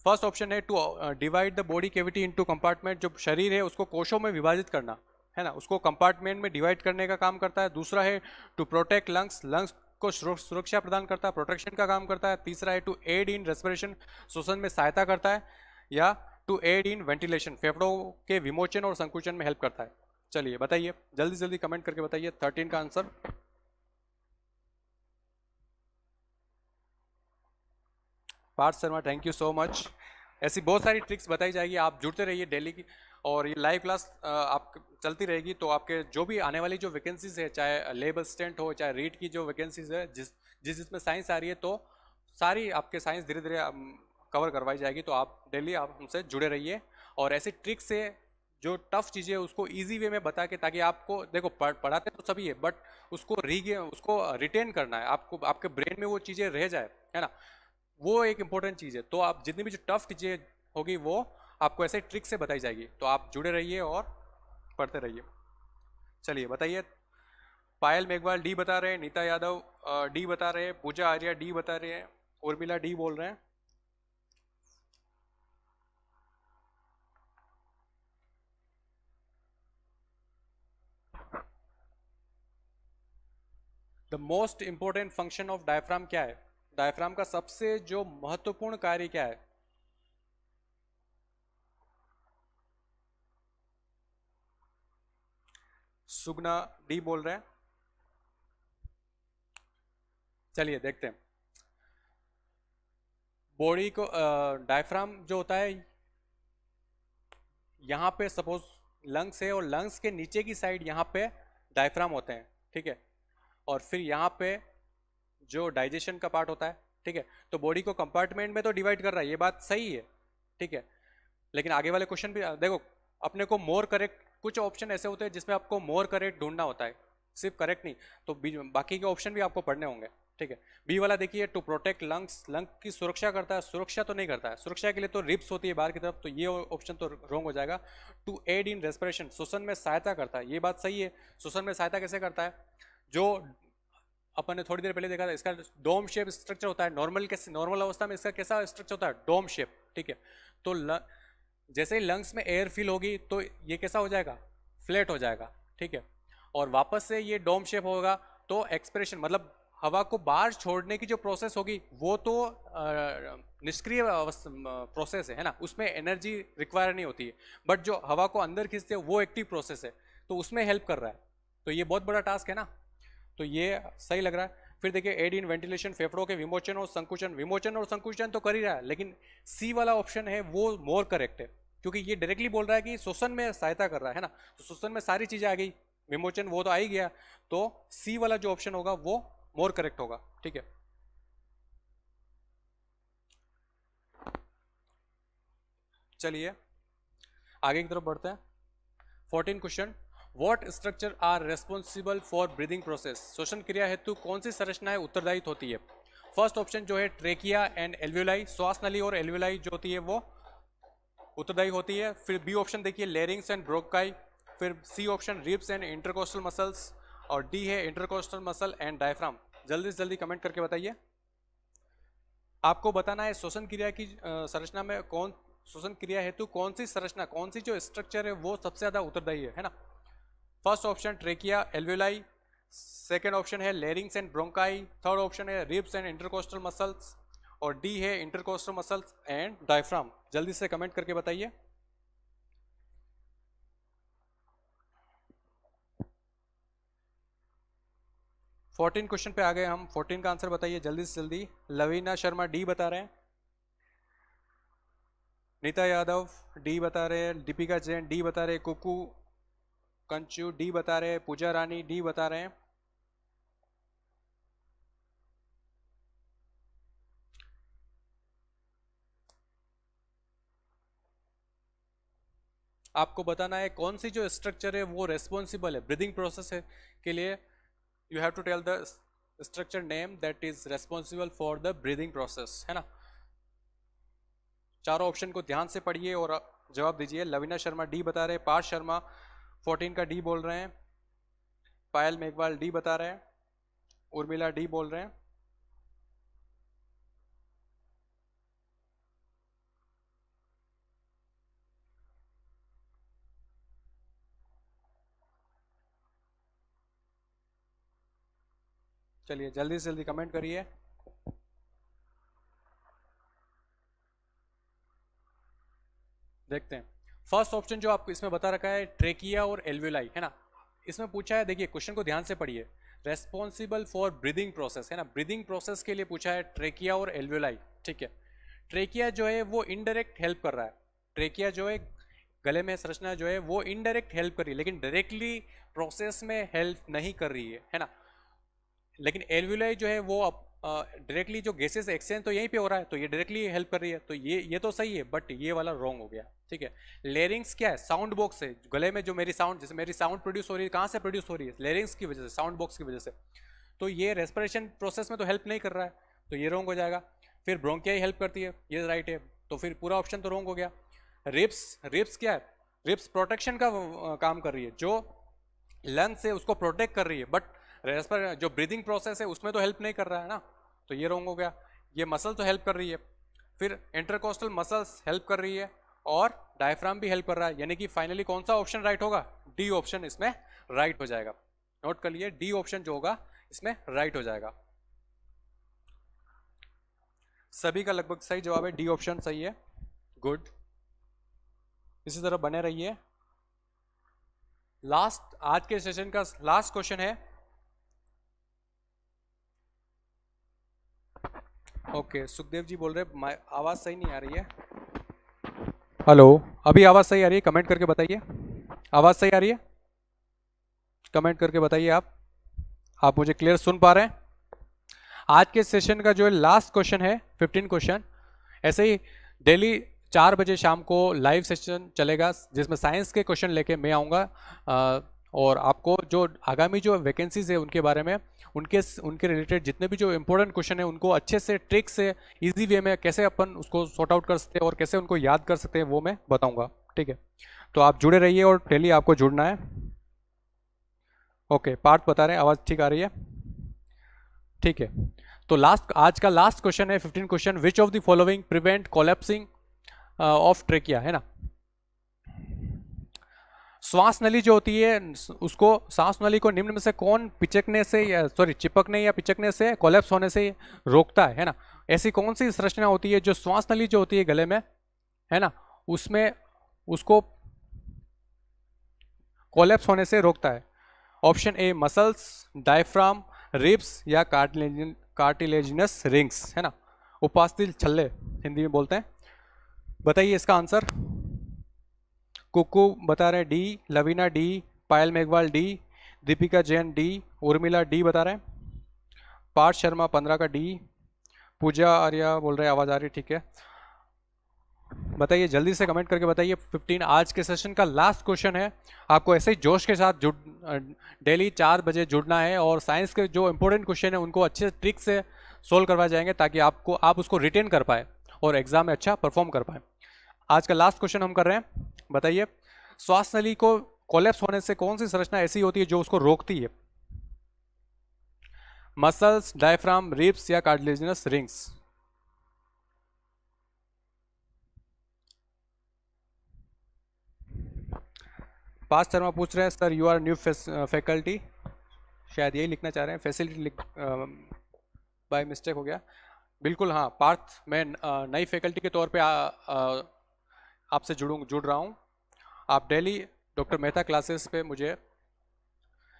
फर्स्ट ऑप्शन है to divide the body cavity into compartment, जो शरीर है उसको कोशों में विभाजित करना, है ना, उसको कंपार्टमेंट में डिवाइड करने का काम करता है। दूसरा है टू प्रोटेक्ट लंग्स, लंग्स को सुरक्षा प्रदान करता है, प्रोटेक्शन का काम करता है। तीसरा है टू एड इन रेस्पिरेशन, श्वसन में सहायता करता है। या टू एड इन वेंटिलेशन, फेफड़ों के विमोचन और संकुचन में हेल्प करता है। चलिए बताइए, जल्दी जल्दी कमेंट करके बताइए 13 का answer. Parth Sharma, thank you so much. ऐसी बहुत सारी ट्रिक्स बताई जाएगी, आप जुड़ते रहिए डेली की, और ये लाइव क्लास आप चलती रहेगी, तो आपके जो भी आने वाली जो वैकेंसीज है, चाहे लेब असिस्टेंट हो, चाहे रीट की जो वैकेंसीज है, जिसमें साइंस आ रही है, तो सारी आपके साइंस धीरे धीरे कवर करवाई जाएगी। तो आप डेली आप हमसे जुड़े रहिए, और ऐसी ट्रिक्स से जो टफ चीज़ें है उसको इजी वे में बता के, ताकि आपको देखो पढ़ाते तो सभी है, बट उसको रिटेन करना है आपको, आपके ब्रेन में वो चीज़ें रह जाए, है ना, वो एक इंपॉर्टेंट चीज़ है। तो आप जितनी भी जो टफ चीज़ें होगी वो आपको ऐसे ट्रिक से बताई जाएगी, तो आप जुड़े रहिए और पढ़ते रहिए। चलिए बताइए, पायल मेघवाल डी बता रहे हैं, नीता यादव डी बता रहे हैं, पूजा आर्या डी बता रहे हैं, उर्मिला डी बोल रहे हैं। The most important function of diaphragm क्या है, डायफ्राम का सबसे जो महत्वपूर्ण कार्य क्या है। सुगना डी बोल रहे हैं। चलिए देखते हैं, बॉडी को डायफ्राम जो होता है, यहाँ पे सपोज लंग्स है, और लंग्स के नीचे की साइड यहाँ पे डायफ्राम होते हैं, ठीक है। और फिर यहाँ पे जो डाइजेशन का पार्ट होता है, ठीक है। तो बॉडी को कंपार्टमेंट में तो डिवाइड कर रहा है, ये बात सही है, ठीक है। लेकिन आगे वाले क्वेश्चन भी देखो, अपने को मोर करेक्ट, कुछ ऑप्शन ऐसे होते हैं जिसमें आपको मोर करेक्ट ढूंढना होता है, सिर्फ करेक्ट नहीं, तो बाकी के ऑप्शन भी आपको पढ़ने होंगे, ठीक है। बी वाला देखिए, टू प्रोटेक्ट लंग्स, लंग की सुरक्षा करता है, सुरक्षा तो नहीं करता है, सुरक्षा के लिए तो रिब्स होती है बाहर की तरफ, तो ये ऑप्शन तो रॉन्ग हो जाएगा। टू एड इन रेस्पिरेशन, श्वसन में सहायता करता है, ये बात सही है। श्वसन में सहायता कैसे करता है, जो अपन ने थोड़ी देर पहले देखा था, इसका डोम शेप स्ट्रक्चर होता है, नॉर्मल अवस्था में इसका कैसा स्ट्रक्चर होता है, डोम शेप, ठीक है। तो जैसे ही लंग्स में एयर फिल होगी तो ये कैसा हो जाएगा, फ्लैट हो जाएगा, ठीक है। और वापस से ये डोम शेप होगा, तो एक्सप्रेशन मतलब हवा को बाहर छोड़ने की जो प्रोसेस होगी वो तो निष्क्रिय प्रोसेस है ना, उसमें एनर्जी रिक्वायर नहीं होती है। बट जो हवा को अंदर खींचते हैं वो एक्टिव प्रोसेस है, तो उसमें हेल्प कर रहा है, तो ये बहुत बड़ा टास्क है ना, तो ये सही लग रहा है। फिर देखिए, एड इन वेंटिलेशन, फेफड़ों के विमोचन और संकुचन, विमोचन और संकुचन तो कर ही रहा है, लेकिन सी वाला ऑप्शन है वो मोर करेक्ट है, क्योंकि ये डायरेक्टली बोल रहा है कि श्वसन में सहायता कर रहा है ना, तो श्वसन में सारी चीजें आ गई, विमोचन वो तो आ ही गया, तो सी वाला जो ऑप्शन होगा वो मोर करेक्ट होगा, ठीक है। चलिए आगे की तरफ बढ़ते हैं। 14 question, what structure are responsible for breathing process, श्वसन क्रिया हेतु कौन सी संरचनाएं उत्तरदायी होती है? फर्स्ट ऑप्शन जो है ट्रेकिया एंड एल्वियोलाई, श्वास नली और एल्वियोलाई जो होती है वो उत्तरदायी होती है। फिर बी ऑप्शन देखिए लेरिंग्स एंड ब्रोंकाई, फिर C option ribs and intercostal muscles, और डी है इंटरकोस्टल मसल एंड डायफ्राम। जल्दी से जल्दी कमेंट करके बताइए। आपको बताना है श्वसन क्रिया की संरचना में कौन, श्वसन क्रिया हेतु कौन सी संरचना, कौन सी जो स्ट्रक्चर है वो सबसे ज्यादा उत्तरदायी है ना। First option trachea alveoli, second option है larynx and bronchi, third option है रिब्स एंड इंटरकोस्टल मसल्स, और डी है इंटरकोस्टल मसल्स एंड डायफ्राम। जल्दी से कमेंट करके बताइए। फोर्टीन क्वेश्चन पे आ गए हम, 14 का आंसर बताइए जल्दी से जल्दी। लवीना शर्मा डी बता रहे हैं, नीता यादव डी बता रहे हैं, दीपिका जैन डी बता रहे हैं, कुकू कंचू डी बता रहे हैं, पूजा रानी डी बता रहे हैं। आपको बताना है कौन सी जो स्ट्रक्चर है वो रेस्पॉन्सिबल है ब्रीदिंग प्रोसेस है के लिए। You have to tell the structure name that is responsible for the breathing process, है ना। चारों ऑप्शन को ध्यान से पढ़िए और जवाब दीजिए। लवीना शर्मा डी बता रहे हैं, पार्थ शर्मा 14 का डी बोल रहे हैं, पायल मेघवाल डी बता रहे हैं, उर्मिला डी बोल रहे हैं। चलिए जल्दी से जल्दी कमेंट करिए। देखते हैं फर्स्ट ऑप्शन जो आपको इसमें बता रखा है ट्रेकिया और एल्वियोलाई, है ना। इसमें पूछा है, देखिए क्वेश्चन को ध्यान से पढ़िए, रेस्पॉन्सिबल फॉर ब्रीदिंग प्रोसेस, है ना। ब्रीदिंग प्रोसेस के लिए पूछा है ट्रेकिया और एल्वियोलाई, ठीक है। ट्रेकिया जो है वो इनडायरेक्ट हेल्प कर रहा है, ट्रेकिया जो है गले में संरचना जो है वो इनडायरेक्ट हेल्प कर रही है, लेकिन डायरेक्टली प्रोसेस में हेल्प नहीं कर रही है ना। लेकिन एल्वियोलाई जो है वो डायरेक्टली जो गैसेस एक्सचेंज तो यहीं पे हो रहा है, तो ये डायरेक्टली हेल्प कर रही है, तो ये तो सही है, बट ये वाला रॉन्ग हो गया, ठीक है। लेरिंग्स क्या है? साउंड बॉक्स है, गले में जो मेरी साउंड, जैसे मेरी साउंड प्रोड्यूस हो रही है, कहाँ से प्रोड्यूस हो रही है? लेरिंग्स की वजह से, साउंड बॉक्स की वजह से। तो ये रेस्पिरेशन प्रोसेस में तो हेल्प नहीं कर रहा है, तो ये रॉन्ग हो जाएगा। फिर ब्रोंकिया ही हेल्प करती है, ये राइट है, तो फिर पूरा ऑप्शन तो रॉन्ग हो गया। रिब्स, रिब्स क्या है? रिब्स प्रोटेक्शन का काम कर रही है, जो लंग्स है उसको प्रोटेक्ट कर रही है, बट जो ब्रीदिंग प्रोसेस है उसमें तो हेल्प नहीं कर रहा है ना, तो ये रॉन्ग हो गया। ये मसल तो हेल्प कर रही है, फिर इंटरकोस्टल मसल्स हेल्प कर रही है, और डायफ्राम भी हेल्प कर रहा है, यानी कि फाइनली कौन सा ऑप्शन राइट होगा? डी ऑप्शन इसमें राइट हो जाएगा। नोट कर लिए, डी ऑप्शन जो होगा इसमें राइट हो जाएगा। सभी का लगभग सही जवाब है, डी ऑप्शन सही है। गुड, इसी तरह बने रहिए। लास्ट, आज के सेशन का लास्ट क्वेश्चन है। ओके, सुखदेव जी बोल रहे आवाज सही नहीं आ रही है। हेलो, अभी आवाज सही आ रही है? कमेंट करके बताइए, आवाज सही आ रही है? कमेंट करके बताइए आप मुझे क्लियर सुन पा रहे हैं? आज के सेशन का जो है लास्ट क्वेश्चन है, 15 क्वेश्चन। ऐसे ही डेली 4 बजे शाम को लाइव सेशन चलेगा, जिसमें साइंस के क्वेश्चन लेके मैं आऊँगा, और आपको जो आगामी जो वैकेंसीज है उनके बारे में, उनके रिलेटेड जितने भी जो इंपॉर्टेंट क्वेश्चन है उनको अच्छे से ट्रिक से इजी वे में कैसे अपन उसको सॉर्ट आउट कर सकते हैं और कैसे उनको याद कर सकते हैं, वो मैं बताऊंगा, ठीक है। तो आप जुड़े रहिए और डेली आपको जुड़ना है। ओके, पार्थ बता रहे हैं आवाज़ ठीक आ रही है, ठीक है। तो लास्ट, आज का लास्ट क्वेश्चन है 15 question, which of the following prevent collapsing of trachea, है ना। श्वास नली जो होती है उसको, सांस नली को निम्न में से कौन पिचकने से, या सॉरी चिपकने या पिचकने से, कोलैप्स होने से रोकता है ना। ऐसी कौन सी संरचना होती है जो श्वास नली जो होती है गले में, है ना, उसमें उसको कोलैप्स होने से रोकता है? Option A muscles, diaphragm, ribs, या कार्टिलेजिनस रिंग्स, है ना, उपास्थि छल्ले हिंदी में बोलते हैं। बताइए इसका आंसर। कुकू बता रहे हैं D, Lavina D, Payal Meghwal D, Deepika Jain D, Urmila D बता रहे हैं, पार्थ शर्मा 15 का डी, पूजा आर्या बोल रहे हैं आवाज़ आ रही, ठीक है। बताइए, जल्दी से कमेंट करके बताइए। 15 आज के सेशन का लास्ट क्वेश्चन है। आपको ऐसे ही जोश के साथ जुड़ डेली 4 बजे जुड़ना है और साइंस के जो इंपॉर्टेंट क्वेश्चन है उनको अच्छे ट्रिक से सोल्व करवाए जाएंगे ताकि आप उसको रिटेन कर पाए और एग्जाम में अच्छा परफॉर्म कर पाए। आज का लास्ट क्वेश्चन हम कर रहे हैं। बताइए, श्वास नली को कोलैप्स होने से कौन सी संरचना ऐसी होती है जो उसको रोकती है? मसल्स, डायफ्राम, रिब्स या कार्टिलेजिनस रिंग्स? पास शर्मा पूछ रहे हैं, sir you are new faculty, शायद यही लिखना चाह रहे हैं, फैसिलिटी लिख बाय मिस्टेक हो गया। बिल्कुल हाँ पार्थ, मैं नई फैकल्टी के तौर पे आपसे जुड़ रहा हूँ। आप डेली डॉक्टर मेहता क्लासेस पे मुझे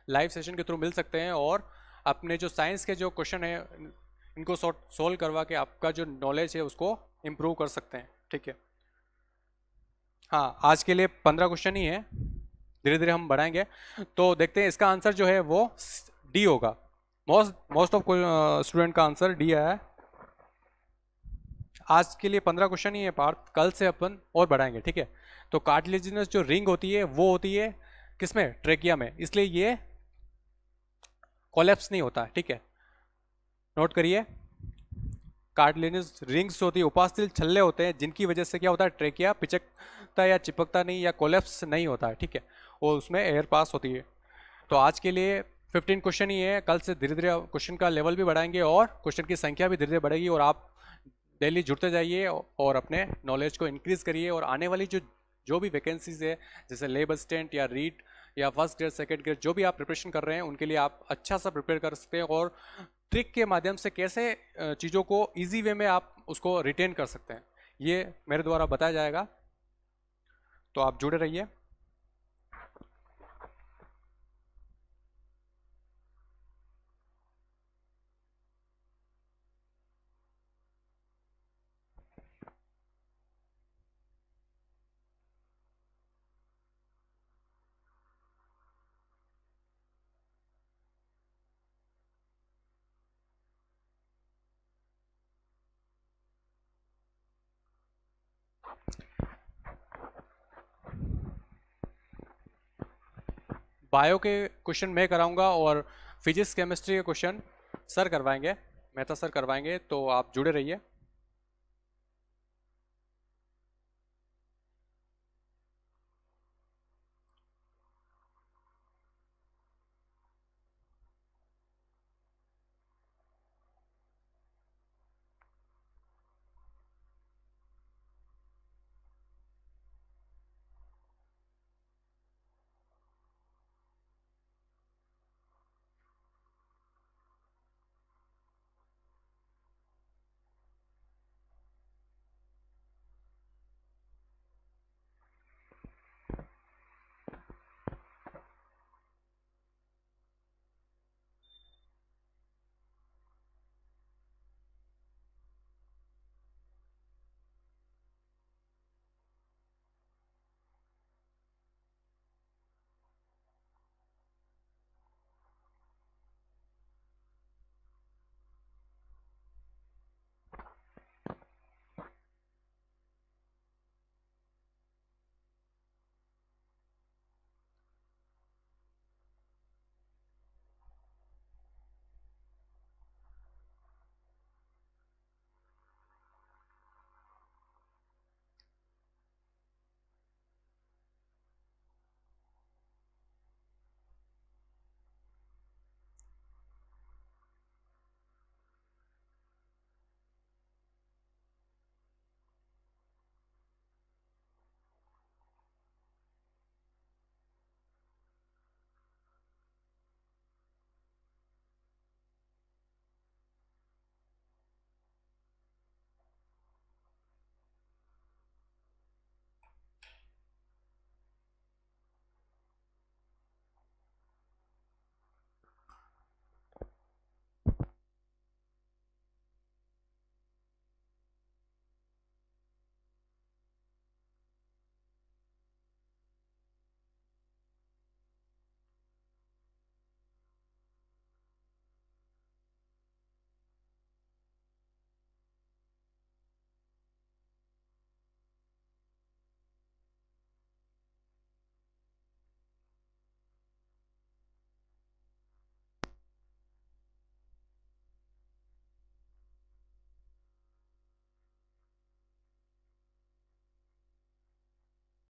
लाइव सेशन के थ्रू मिल सकते हैं और अपने जो साइंस के जो क्वेश्चन है इनको सोल्व करवा के आपका जो नॉलेज है उसको इम्प्रूव कर सकते हैं। ठीक है, हाँ आज के लिए 15 क्वेश्चन ही है, धीरे धीरे हम बढ़ाएंगे। तो देखते हैं, इसका आंसर जो है वो डी होगा। मोस्ट ऑफ स्टूडेंट का आंसर डी आया है। आज के लिए 15 क्वेश्चन ही है पार्थ, कल से अपन और बढ़ाएंगे। ठीक है, तो कार्टिलेजिनस जो रिंग होती है वो होती है किसमें? ट्रेकिया में, इसलिए ये कोलैप्स नहीं होता। ठीक है, नोट करिए। कार्टिलेजिनस रिंग्स होती है, उपास्थल छल्ले होते हैं जिनकी वजह से क्या होता है? ट्रेकिया पिचकता या चिपकता नहीं या कोलैप्स नहीं होता है। ठीक है, और उसमें एयर पास होती है। तो आज के लिए 15 क्वेश्चन ही है, कल से धीरे धीरे क्वेश्चन का लेवल भी बढ़ाएंगे और क्वेश्चन की संख्या भी धीरे धीरे बढ़ेगी और आप डेली जुड़ते जाइए और अपने नॉलेज को इंक्रीज करिए। और आने वाली जो भी वैकेंसीज है, जैसे लेब असिस्टेंट या रीड या फर्स्ट ग्रेड सेकंड ग्रेड, जो भी आप प्रिपरेशन कर रहे हैं उनके लिए आप अच्छा सा प्रिपेयर कर सकते हैं और ट्रिक के माध्यम से कैसे चीज़ों को इजी वे में आप उसको रिटेन कर सकते हैं, ये मेरे द्वारा बताया जाएगा। तो आप जुड़े रहिए। बायो के क्वेश्चन मैं कराऊंगा और फिजिक्स केमिस्ट्री के क्वेश्चन सर करवाएंगे, मेहता सर करवाएंगे। तो आप जुड़े रहिए।